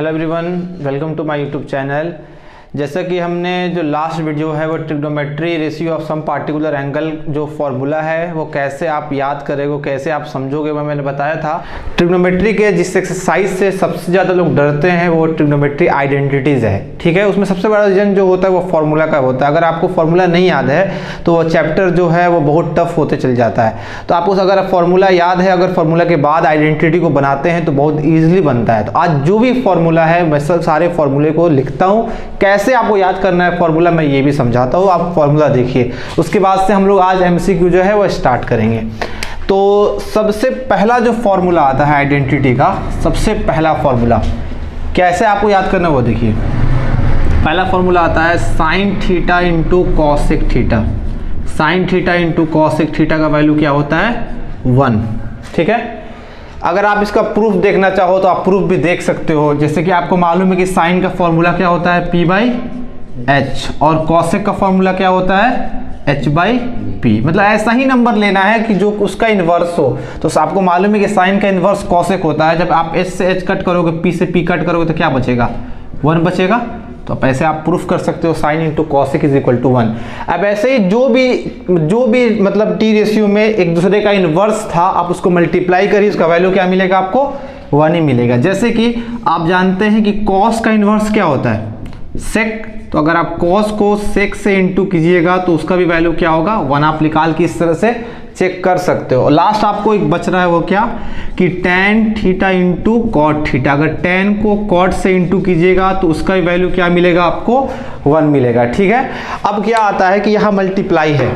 Hello everyone, welcome to my YouTube channel. जैसा कि हमने जो लास्ट वीडियो है वो trigonometry ratio of some particular angle जो फॉर्मूला है वो कैसे आप याद करेंगे, कैसे आप समझोगे, वो मैंने बताया था। ट्रिग्नोमेट्री के जिस एक्सरसाइज से सबसे ज़्यादा लोग डरते हैं वो ट्रिग्नोमेट्री आइडेंटिटीज़ है, ठीक है। उसमें सबसे बड़ा रीजन जो होता है वो फार्मूला का होता है। अगर आपको फार्मूला नहीं याद है तो वो चैप्टर जो है वो बहुत टफ होते चल जाता है। तो आपको अगर फार्मूला याद है, अगर फार्मूला के बाद आइडेंटिटी को बनाते हैं तो बहुत ईजिली बनता है। तो आज जो भी फार्मूला है मैं सब सारे फार्मूले को लिखता हूँ, कैसे आपको याद करना है फार्मूला मैं ये भी समझाता हूँ। आप फार्मूला देखिए, उसके बाद से हम लोग आज एमसीक्यू जो है वो स्टार्ट करेंगे। तो सबसे पहला जो फार्मूला आता है आइडेंटिटी का, सबसे पहला फार्मूला कैसे आपको याद करना है वो देखिए। पहला फार्मूला आता है sine theta into cosec theta. Sine theta into cosec theta का वैल्यू क्या होता है? 1, ठीक है। अगर आप इसका प्रूफ देखना चाहो तो आप प्रूफ भी देख सकते हो। जैसे कि आपको मालूम है कि साइन का फॉर्मूला क्या होता है? P/H, और कॉसेक का फॉर्मूला क्या होता है? H/P। मतलब ऐसा ही नंबर लेना है कि जो उसका इन्वर्स हो। तो आपको मालूम है कि साइन का इन्वर्स कॉसेक होता है। जब आप H से H कट करोगे, P से P कट करोगे तो क्या बचेगा? 1 बचेगा। तो आप ऐसे आप प्रूफ कर सकते हो sine into cosec is equal to 1। अब ऐसे ही जो भी मतलब टी रेशियो में एक दूसरे का इन्वर्स था, आप उसको मल्टीप्लाई करिए, उसका वैल्यू क्या मिलेगा? आपको 1 ही मिलेगा। जैसे कि आप जानते हैं कि कॉस का इन्वर्स क्या होता है? सेक। तो अगर आप कॉस को सेक से इंटू कीजिएगा तो उसका भी वैल्यू क्या होगा? 1। आप निकाल के इस तरह से चेक कर सकते हो। लास्ट आपको एक बच रहा है वो क्या कि tan theta into cot theta. अगर tan को कॉट से इंटू कीजिएगा तो उसका भी वैल्यू क्या मिलेगा? आपको 1 मिलेगा, ठीक है। अब क्या आता है कि यहाँ मल्टीप्लाई है।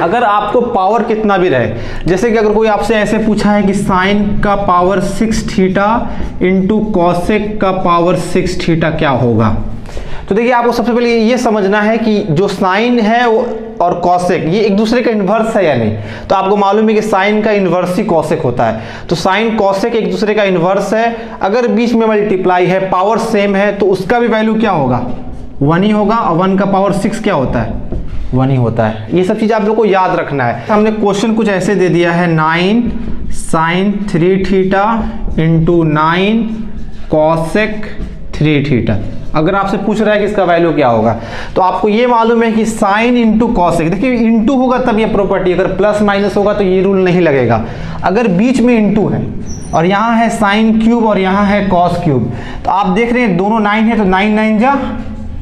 अगर आपको पावर कितना भी रहे, जैसे कि अगर कोई आपसे ऐसे पूछा है कि साइन का पावर 6 थीटा इंटू कॉसेक का पावर 6 थीटा क्या होगा, तो देखिए आपको सबसे पहले ये समझना है कि जो साइन है और कॉसेक ये एक दूसरे का इन्वर्स है या नहीं। तो आपको मालूम है कि साइन का इन्वर्स ही कॉसेक होता है। तो साइन कॉसेक एक दूसरे का इन्वर्स है। अगर बीच में मल्टीप्लाई है, पावर सेम है, तो उसका भी वैल्यू क्या होगा? 1 ही होगा। और 1 का पावर 6 क्या होता है? 1 ही होता है। ये सब चीज आप लोग को याद रखना है। हमने क्वेश्चन कुछ ऐसे दे दिया है, 9 sine 3 theta into 9 cosec 3 theta. अगर आपसे पूछ रहा है कि इसका वैल्यू क्या होगा, तो आपको ये मालूम है कि साइन इंटू कॉसेक, देखिए इंटू होगा तब ये प्रॉपर्टी, अगर प्लस माइनस होगा तो ये रूल नहीं लगेगा। अगर बीच में इंटू है और यहाँ है साइन क्यूब और यहाँ है कॉस क्यूब, तो आप देख रहे हैं दोनों 9 है तो 9 9 जा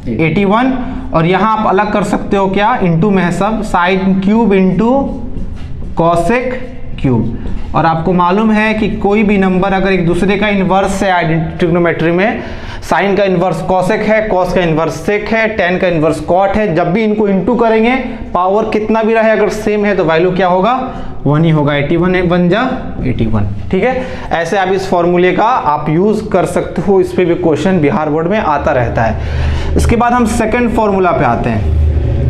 81, और यहाँ आप अलग कर सकते हो क्या? इंटू में है सब, sine cube into cosec cube. और आपको मालूम है कि कोई भी नंबर अगर एक दूसरे का इन्वर्स है ट्रिग्नोमेट्री में, साइन का इन्वर्स कॉसेक है, कॉस का इन्वर्स सेक है, tan का इन्वर्स कॉट है, जब भी इनको इंटू करेंगे पावर कितना भी रहे अगर सेम है तो वैल्यू क्या होगा? 1 ही होगा। 81 1 जा 81, ठीक है। ऐसे आप इस फॉर्मूले का आप यूज कर सकते हो। इस पे भी क्वेश्चन बिहार बोर्ड में आता रहता है। इसके बाद हम सेकंड फॉर्मूला पे आते हैं।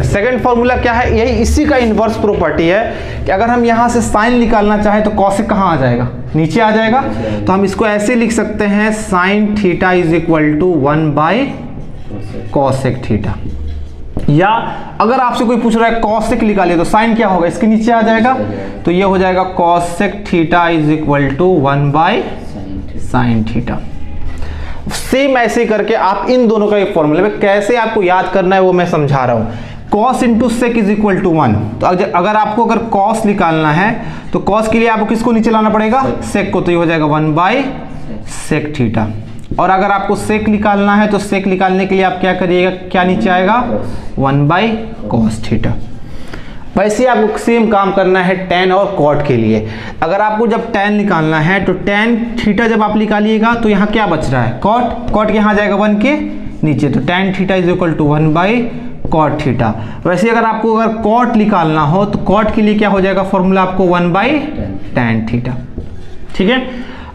सेकंड फॉर्मूला क्या है? यही इसी का इन्वर्स प्रॉपर्टी है कि अगर हम यहाँ से साइन निकालना चाहें तो कॉसेक कहाँ आ जाएगा? नीचे आ जाएगा। तो हम इसको ऐसे लिख सकते हैं, sine theta is equal to 1 cosec theta. या अगर आपसे कोई पूछ रहा है कॉसेक निकालिए तो साइन क्या होगा? इसके नीचे आ जाएगा। तो ये हो जाएगा cosec theta is equal to 1 sine theta. Same ऐसे करके आप इन दोनों का एक फॉर्मूला में कैसे आपको याद करना है वो मैं समझा रहा हूं। Cos into sec is equal to 1। तो अगर आपको अगर कॉस निकालना है तो कॉस के लिए आपको किसको नीचे लाना पड़ेगा? सेक को। तो ये हो जाएगा 1 सेक थीटा। और अगर आपको सेक निकालना है तो सेक निकालने के लिए आप क्या करिएगा? क्या नीचे आएगा? 1 कॉस थीटा। वैसे आपको सेम काम करना है tan और कॉट के लिए। अगर आपको जब tan निकालना है तो tan थीटा जब आप निकालिएगा तो यहाँ क्या बच रहा है? कॉट। कॉट यहाँ जाएगा 1 के नीचे, तो tan theta is equal to 1 cot theta. वैसे अगर आपको अगर कॉट निकालना हो तो कॉट के लिए क्या हो जाएगा फॉर्मूला? आपको 1 tan थीटा, ठीक है।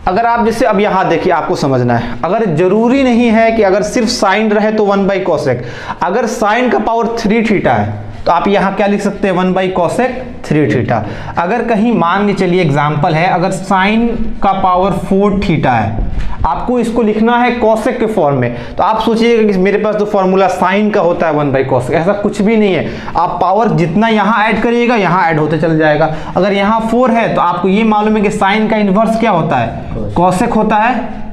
अगर आप जैसे अब यहाँ देखिए, आपको समझना है, अगर जरूरी नहीं है कि अगर सिर्फ साइन रहे तो 1 कॉसेक। अगर साइन का पावर 3 थीटा है तो आप यहाँ क्या लिख सकते हैं? 1 कॉसेक 3 थीटा। अगर कहीं मान के चलिए एग्जाम्पल है, अगर साइन का पावर 4 थीटा है, आपको इसको लिखना है कॉसेक के फॉर्म में, तो आप सोचिएगा कि मेरे पास तो फॉर्मूला साइन का होता है 1 कॉसेक। ऐसा कुछ भी नहीं है। आप पावर जितना यहाँ ऐड करिएगा यहाँ ऐड होते चल जाएगा। अगर यहाँ 4 है तो आपको ये मालूम है कि साइन का इन्वर्स क्या होता है? कॉसेक होता है।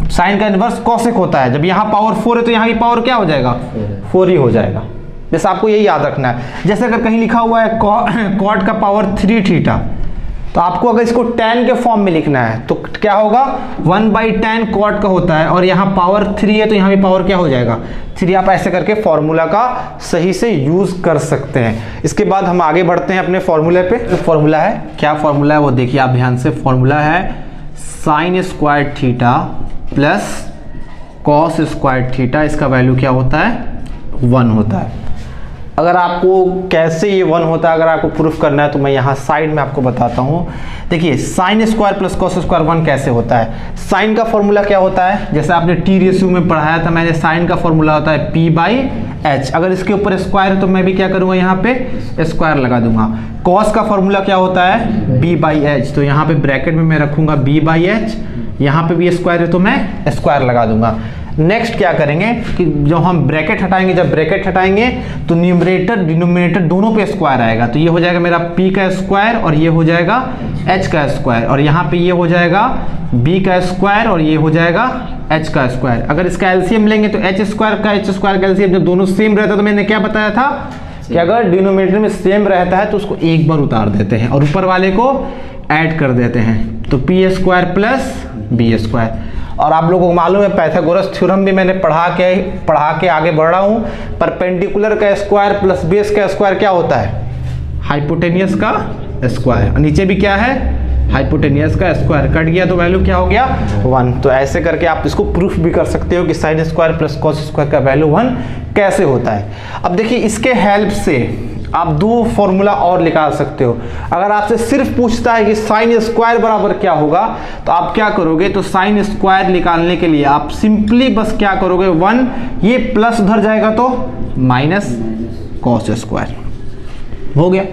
साइन का इनवर्स कॉसेक होता है। जब यहाँ पावर 4 है तो यहाँ की पावर क्या हो जाएगा, 4 ही हो जाएगा। जैसे आपको यही याद रखना है। जैसे अगर कहीं लिखा हुआ है कॉट का पावर 3 थीटा, तो आपको अगर इसको tan के फॉर्म में लिखना है तो क्या होगा, 1/tan कॉट का होता है, और यहाँ पावर 3 है तो यहाँ भी पावर क्या हो जाएगा, 3। आप ऐसे करके फॉर्मूला का सही से यूज कर सकते हैं। इसके बाद हम आगे बढ़ते हैं अपने फॉर्मूले पे। फॉर्मूला है, क्या फॉर्मूला है वो देखिए आप ध्यान से। फॉर्मूला है sine square theta plus cos square theta, इसका वैल्यू क्या होता है, 1 होता है। अगर आपको कैसे ये 1 होता है अगर आपको प्रूफ करना है तो मैं यहाँ साइड में आपको बताता हूँ। देखिए sine square plus cos square 1 कैसे होता है। साइन का फॉर्मूला क्या होता है, जैसे आपने टी रेशियो में पढ़ाया था मैंने, साइन का फॉर्मूला होता है p/h। अगर इसके ऊपर स्क्वायर है तो मैं भी क्या करूँगा, यहाँ पे स्क्वायर लगा दूंगा। कॉस का फॉर्मूला क्या होता है, b/h, तो यहाँ पे ब्रैकेट में मैं रखूंगा b/h, यहाँ पे भी स्क्वायर है तो मैं स्क्वायर लगा दूंगा। नेक्स्ट क्या करेंगे कि जब हम ब्रैकेट हटाएंगे, जब ब्रैकेट हटाएंगे तो न्यूमरेटर डिनोमिनेटर दोनों पे स्क्वायर आएगा, तो ये हो जाएगा मेरा p का स्क्वायर और ये हो जाएगा h का स्क्वायर, और यहाँ पे ये हो जाएगा b का स्क्वायर और ये हो जाएगा h का स्क्वायर। अगर इसका एलसीएम लेंगे तो h स्क्वायर का h स्क्वायर का एलसीएम जब दोनों सेम रहता है तो मैंने क्या बताया था कि अगर डिनोमिनेटर में सेम रहता है तो उसको एक बार उतार देते हैं और ऊपर वाले को ऐड कर देते हैं, तो p square plus b square. और आप लोगों को मालूम है पाइथागोरस थ्योरम भी मैंने पढ़ा के आगे बढ़ रहा हूँ। परपेंडिकुलर का स्क्वायर प्लस बेस का स्क्वायर क्या होता है, हाइपोटेनियस का स्क्वायर, और नीचे भी क्या है, हाइपोटेनियस का स्क्वायर। कट गया तो वैल्यू क्या हो गया, 1। तो ऐसे करके आप इसको प्रूफ भी कर सकते हो कि sine square plus cos square का वैल्यू 1 कैसे होता है। अब देखिए इसके हेल्प से आप 2 फॉर्मूला और निकाल सकते हो। अगर आपसे सिर्फ पूछता है कि साइन स्क्वायर बराबर क्या होगा तो आप क्या करोगे, तो साइन स्क्वायर निकालने के लिए आप सिंपली बस क्या करोगे, 1, ये प्लस उधर जाएगा तो माइनस कॉस स्क्वायर हो गया।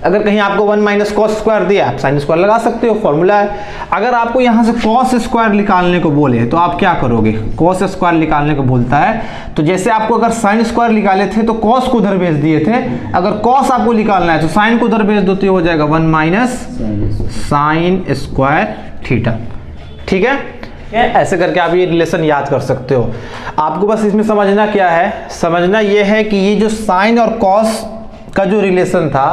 अगर कहीं आपको 1 माइनस कॉस स्क्वायर दिया आप साइन स्क्वायर लगा सकते हो, फॉर्मूला है। अगर आपको यहाँ से कॉस स्क्वायर निकालने को बोले तो आप क्या करोगे, कॉस स्क्वायर निकालने को बोलता है तो जैसे आपको अगर साइन स्क्वायर निकाले थे तो कॉस को उधर भेज दिए थे, अगर कॉस आपको निकालना है तो साइन को उधर भेज दो तो हो जाएगा 1 माइनस साइन स्क्वायर थीटा। ठीक है, ऐसे करके आप ये रिलेशन याद कर सकते हो। आपको बस इसमें समझना क्या है, समझना ये है कि ये जो साइन और कॉस का जो रिलेशन था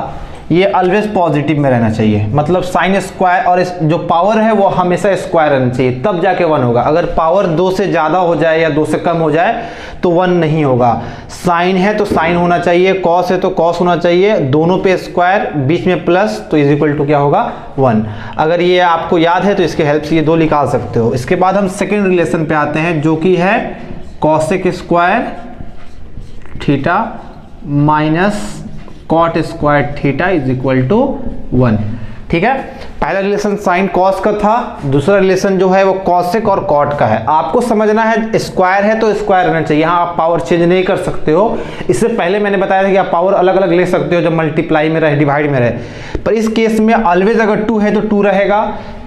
ये ऑलवेज पॉजिटिव में रहना चाहिए। मतलब साइन स्क्वायर और जो पावर है वो हमेशा स्क्वायर रहना चाहिए, तब जाके 1 होगा। अगर पावर 2 से ज़्यादा हो जाए या 2 से कम हो जाए तो 1 नहीं होगा। साइन है तो साइन होना चाहिए, कॉस है तो कॉस होना चाहिए, दोनों पे स्क्वायर, बीच में प्लस, तो इज इक्वल टू क्या होगा, 1। अगर ये आपको याद है तो इसके हेल्प से ये 2 निकाल सकते हो। इसके बाद हम सेकेंड रिलेशन पे आते हैं जो कि है cosec square theta minus cot square theta is equal to 1। ठीक है, पहला रिलेशन साइन कॉस का था, दूसरा रिलेशन जो है वो कॉसेक और कॉट का है। आपको समझना है स्क्वायर है तो स्क्वायर रहना चाहिए, यहाँ आप पावर चेंज नहीं कर सकते हो। इससे पहले मैंने बताया था कि आप पावर अलग अलग ले सकते हो जब मल्टीप्लाई में रहे, डिवाइड में रहे, पर इस केस में ऑलवेज अगर 2 है तो 2 रहेगा,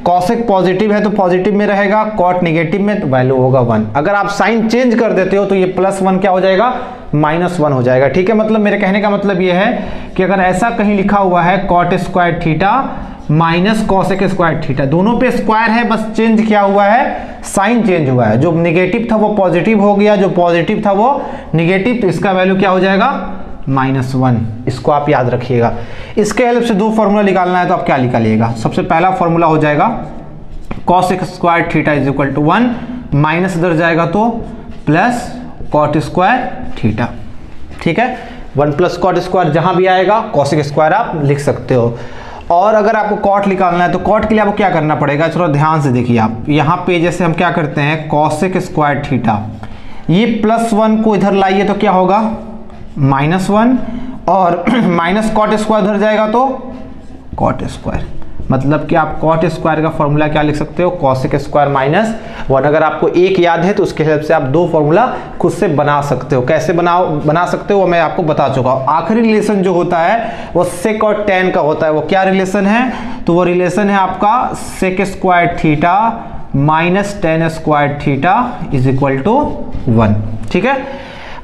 कॉसेक पॉजिटिव है तो पॉजिटिव में रहेगा, कॉट निगेटिव में तो वैल्यू होगा 1। अगर आप साइन चेंज कर देते हो तो ये +1 क्या हो जाएगा, -1 हो जाएगा। ठीक है, मतलब मेरे कहने का मतलब ये है कि अगर ऐसा कहीं लिखा हुआ है cot square theta minus cosec square theta, दोनों पे स्क्वायर है, बस चेंज क्या हुआ है, साइन चेंज हुआ है। जो नेगेटिव था वो पॉजिटिव हो गया, जो पॉजिटिव था वो नेगेटिव, तो इसका वैल्यू क्या हो जाएगा, -1। इसको आप याद रखिएगा। इसके हेल्प से 2 फॉर्मूला निकालना है तो आप क्या निकालिएगा, सबसे पहला फॉर्मूला हो जाएगा cosec square theta is equal to 1, minus इधर जाएगा तो प्लस कॉट स्क्वायर थीटा। ठीक है, 1 प्लस कॉट स्क्वायर जहां भी आएगा कॉसेक स्क्वायर आप लिख सकते हो। और अगर आपको कॉट निकालना है तो कॉट के लिए आपको क्या करना पड़ेगा, थोड़ा ध्यान से देखिए आप। यहाँ पे जैसे हम क्या करते हैं, कॉसेक स्क्वायर थीटा, ये +1 को इधर लाइए तो क्या होगा, -1, और माइनस कॉट स्क्वायर उधर जाएगा तो कॉट स्क्वायर। मतलब कि आप कॉट स्क्वायर का फॉर्मूला क्या लिख सकते हो, कॉसेक स्क्वायर -1। अगर आपको एक याद है तो उसके हेल्प से आप 2 फॉर्मूला खुद से बना सकते हो। कैसे बना सकते हो वो मैं आपको बता चुका हूँ। आखिरी रिलेशन जो होता है वो सेक और टैन का होता है। वो क्या रिलेशन है, तो वो रिलेशन है आपका sec square theta minus tan square theta is equal to 1। ठीक है,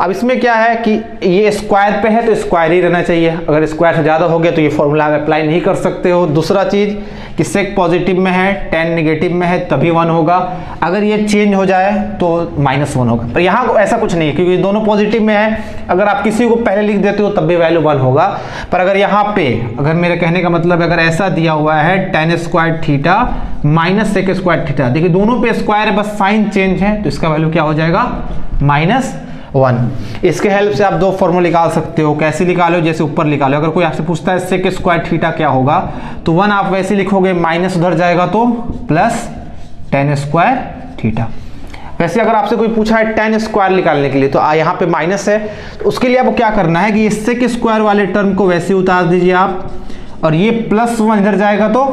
अब इसमें क्या है कि ये स्क्वायर पे है तो स्क्वायर ही रहना चाहिए, अगर स्क्वायर से ज़्यादा हो गया तो ये फॉर्मूला अप्लाई नहीं कर सकते हो। दूसरा चीज़ कि सेक पॉजिटिव में है, टेन नेगेटिव में है तभी 1 होगा, अगर ये चेंज हो जाए तो -1 होगा। पर यहाँ ऐसा कुछ नहीं है क्योंकि दोनों पॉजिटिव में है, अगर आप किसी को पहले लिख देते हो तब भी वैल्यू 1 होगा। पर अगर यहाँ पे, अगर मेरे कहने का मतलब अगर ऐसा दिया हुआ है tan square theta minus sec square theta, देखिए दोनों पे स्क्वायर है, बस साइन चेंज है तो इसका वैल्यू क्या हो जाएगा -1। इसके हेल्प से आप दो फॉर्मूला निकाल सकते हो। कैसे निकालो? जैसे ऊपर निकालो, अगर कोई आपसे पूछता है सेक स्क्वायर थीटा क्या होगा तो 1 आप वैसे लिखोगे, माइनस उधर जाएगा तो प्लस tan स्क्वायर थीटा। वैसे अगर आपसे कोई पूछा है tan स्क्वायर निकालने के लिए तो यहाँ पे माइनस है, तो उसके लिए आपको क्या करना है कि ये सेक स्क्वायर वाले टर्म को वैसे उतार दीजिए आप, और ये +1 इधर जाएगा तो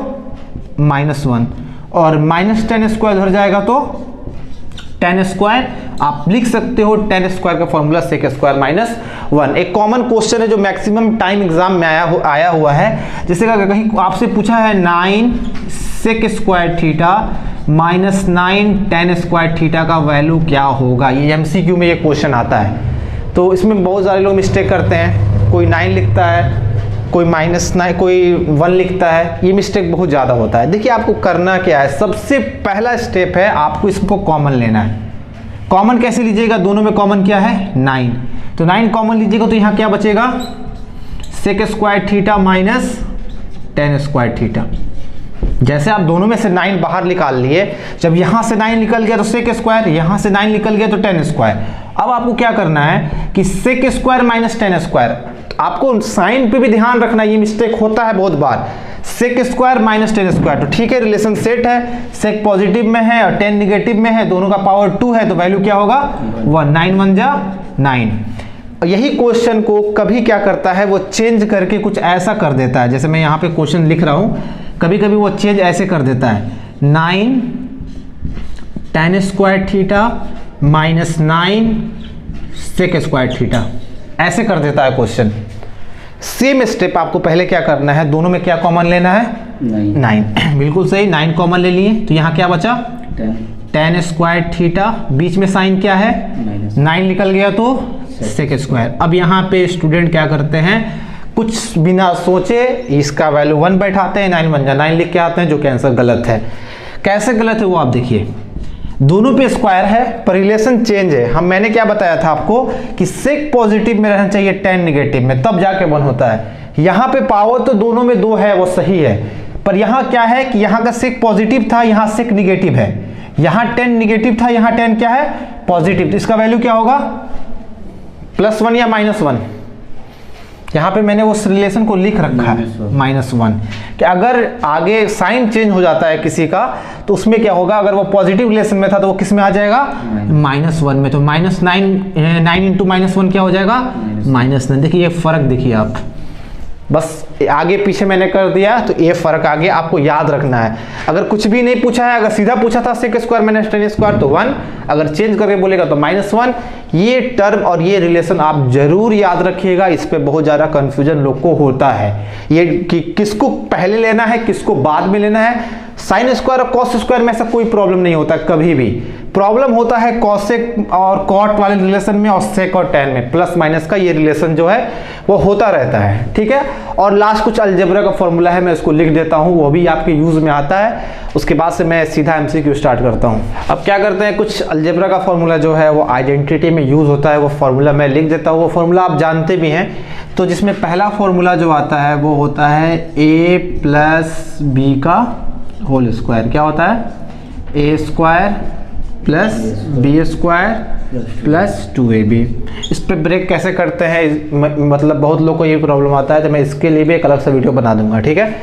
-1, और माइनस tan स्क्वायर इधर जाएगा तो tan स्क्वायर। आप लिख सकते हो tan स्क्वायर का फॉर्मूला सेक स्क्वायर -1। एक कॉमन क्वेश्चन है जो मैक्सिमम टाइम एग्जाम में आया हुआ है, जैसे कहीं आपसे पूछा है 9 sec square theta -9 tan square theta का वैल्यू क्या होगा। ये MCQ में ये क्वेश्चन आता है, तो इसमें बहुत सारे लोग मिस्टेक करते हैं, कोई 9 लिखता है, कोई -9, कोई 1 लिखता है, ये मिस्टेक बहुत ज़्यादा होता है। देखिए आपको करना क्या है, सबसे पहला स्टेप है आपको इसको कॉमन लेना है। कॉमन कैसे लीजिएगा? दोनों में कॉमन क्या है? 9, तो 9 कॉमन लीजिएगा तो यहाँ क्या बचेगा? Sec square theta minus tan square theta. जैसे आप दोनों में से 9 बाहर निकाल लिए, जब यहाँ से 9 निकल गया तो सेक स्क्वायर, यहाँ से 9 निकल गया तो tan स्क्वायर। अब आपको क्या करना है कि sec square minus tan square, आपको साइन पे भी ध्यान रखना, ये मिस्टेक होता है बहुत बार, sec square minus tan square. तो ठीक है, रिलेशन सेट है, सेक पॉजिटिव में है और tan निगेटिव में है, दोनों का पावर 2 है तो वैल्यू क्या होगा? 1। 9 1 जा 9। यही क्वेश्चन को कभी क्या करता है वो चेंज करके कुछ ऐसा कर देता है, जैसे मैं यहाँ पे क्वेश्चन लिख रहा हूँ, कभी कभी वो चेंज ऐसे कर देता है 9 tan square theta -9 sec square theta, ऐसे कर देता है क्वेश्चन। सेम स्टेप आपको पहले क्या करना है, दोनों में क्या कॉमन लेना है? 9। बिल्कुल सही, 9 कॉमन ले लिए तो यहाँ क्या बचा? tan स्क्वायर थीटा, बीच में साइन क्या है? 9 निकल गया तो सेक स्क्वायर। अब यहाँ पे स्टूडेंट क्या करते हैं, कुछ बिना सोचे इसका वैल्यू 1 बैठाते हैं, 9 1 जा 9 लिख के आते हैं, जो कि आंसर गलत है। कैसे गलत है वो आप देखिए, दोनों पे स्क्वायर है पर रिलेशन चेंज है। मैंने क्या बताया था आपको कि सेक पॉजिटिव में रहना चाहिए tan निगेटिव में, तब जाके 1 होता है। यहाँ पे पावर तो दोनों में 2 है, वो सही है, पर यहाँ क्या है कि यहाँ का सेक पॉजिटिव था, यहाँ सेक निगेटिव है, यहाँ tan निगेटिव था, यहाँ tan क्या है? पॉजिटिव। तो इसका वैल्यू क्या होगा? +1 या -1? यहाँ पे मैंने उस रिलेशन को लिख रखा है -1, कि अगर आगे साइन चेंज हो जाता है किसी का तो उसमें क्या होगा, अगर वो पॉजिटिव रिलेशन में था तो वो किस में आ जाएगा? -1 में। तो -9 9 × -1 क्या हो जाएगा? -9। देखिए ये फर्क देखिए आप, बस आगे पीछे मैंने कर दिया तो ये फर्क आगे आपको याद रखना है। अगर कुछ भी नहीं पूछा है, अगर सीधा पूछा था sec square minus tan square तो 1, अगर चेंज करके बोलेगा तो -1। ये टर्म और ये रिलेशन आप जरूर याद रखिएगा, इस पे बहुत ज़्यादा कंफ्यूजन लोग को होता है, ये कि किसको पहले लेना है किसको बाद में लेना है। साइन स्क्वायर और कॉस स्क्वायर में ऐसा कोई प्रॉब्लम नहीं होता, कभी भी प्रॉब्लम होता है कॉसेक और कॉट वाले रिलेशन में और सेक और tan में, प्लस माइनस का ये रिलेशन जो है वो होता रहता है, ठीक है। और लास्ट कुछ अलजेब्रा का फॉर्मूला है, मैं इसको लिख देता हूँ, वो भी आपके यूज में आता है, उसके बाद से मैं सीधा MCQ स्टार्ट करता हूँ। अब क्या करते हैं, कुछ अलजेब्रा का फॉर्मूला जो है वो आइडेंटिटी में यूज होता है, वो फॉर्मूला मैं लिख देता हूँ। वो फॉर्मूला आप जानते भी हैं, तो जिसमें पहला फॉर्मूला जो आता है वो होता है a + b का होल स्क्वायर। क्या होता है? a² + b² + 2ab। इस पे ब्रेक कैसे करते हैं, मतलब बहुत लोग को ये प्रॉब्लम आता है, तो मैं इसके लिए भी एक अलग सा वीडियो बना दूंगा, ठीक है।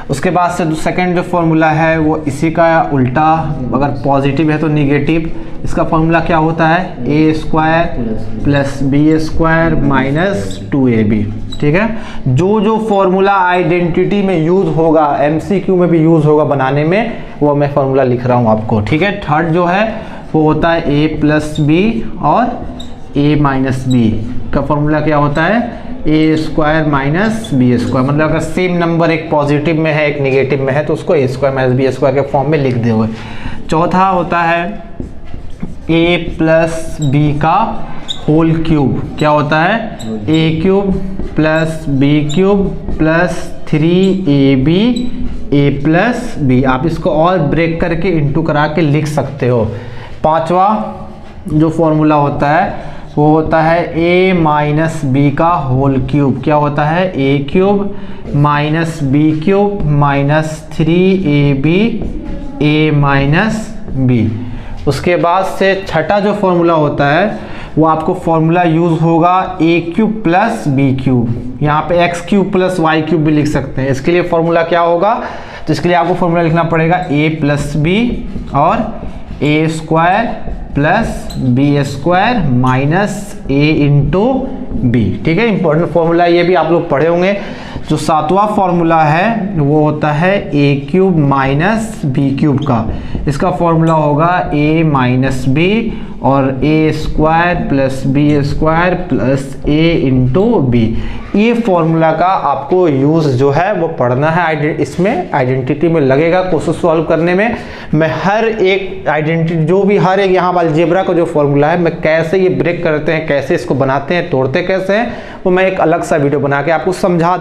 उसके बाद से सेकंड जो फॉर्मूला है वो इसी का उल्टा, अगर पॉजिटिव है तो निगेटिव। इसका फॉर्मूला क्या होता है? a² + b² - 2ab, ठीक है। जो फॉर्मूला आइडेंटिटी में यूज होगा, MCQ में भी यूज होगा बनाने में, वो मैं फॉर्मूला लिख रहा हूँ आपको, ठीक है। थर्ड जो है वो होता है a + b और a - b का फॉर्मूला क्या होता है? a² - b²। मतलब अगर सेम नंबर एक पॉजिटिव में है एक निगेटिव में है तो उसको a² - b² के फॉर्म में लिख दे हुए। चौथा होता है a + b का होल क्यूब क्या होता है, A cube plus B cube plus 3ab A plus B. आप इसको और ब्रेक करके इंटू करा के लिख सकते हो। पांचवा जो फॉर्मूला होता है वो होता है a माइनस बी का होल क्यूब। क्या होता है, A cube minus B cube minus 3ab A minus B. उसके बाद से छठा जो फॉर्मूला होता है वो आपको फॉर्मूला यूज होगा A cube plus B cube. यहाँ पे X cube plus Y cube भी लिख सकते हैं। इसके लिए फॉर्मूला क्या होगा, तो इसके लिए आपको फॉर्मूला लिखना पड़ेगा ए प्लस बी और A square plus B square minus A into B. ठीक है, इंपॉर्टेंट फॉर्मूला ये भी आप लोग पढ़े होंगे। जो सातवां फॉर्मूला है वो होता है A cube minus B cube का। इसका फॉर्मूला होगा ए माइनस बी और A square plus B square plus A into B. ये फॉर्मूला का आपको यूज जो है वो पढ़ना है। इसमें आइडेंटिटी में लगेगा क्वेश्चन सॉल्व करने में। मैं हर एक आइडेंटिटी जो भी हर एक यहाँ अलजेब्रा का जो फॉर्मूला है मैं कैसे ये ब्रेक करते हैं, कैसे इसको बनाते हैं, तोड़ते कैसे हैं, वो मैं एक अलग सा वीडियो बना के आपको समझा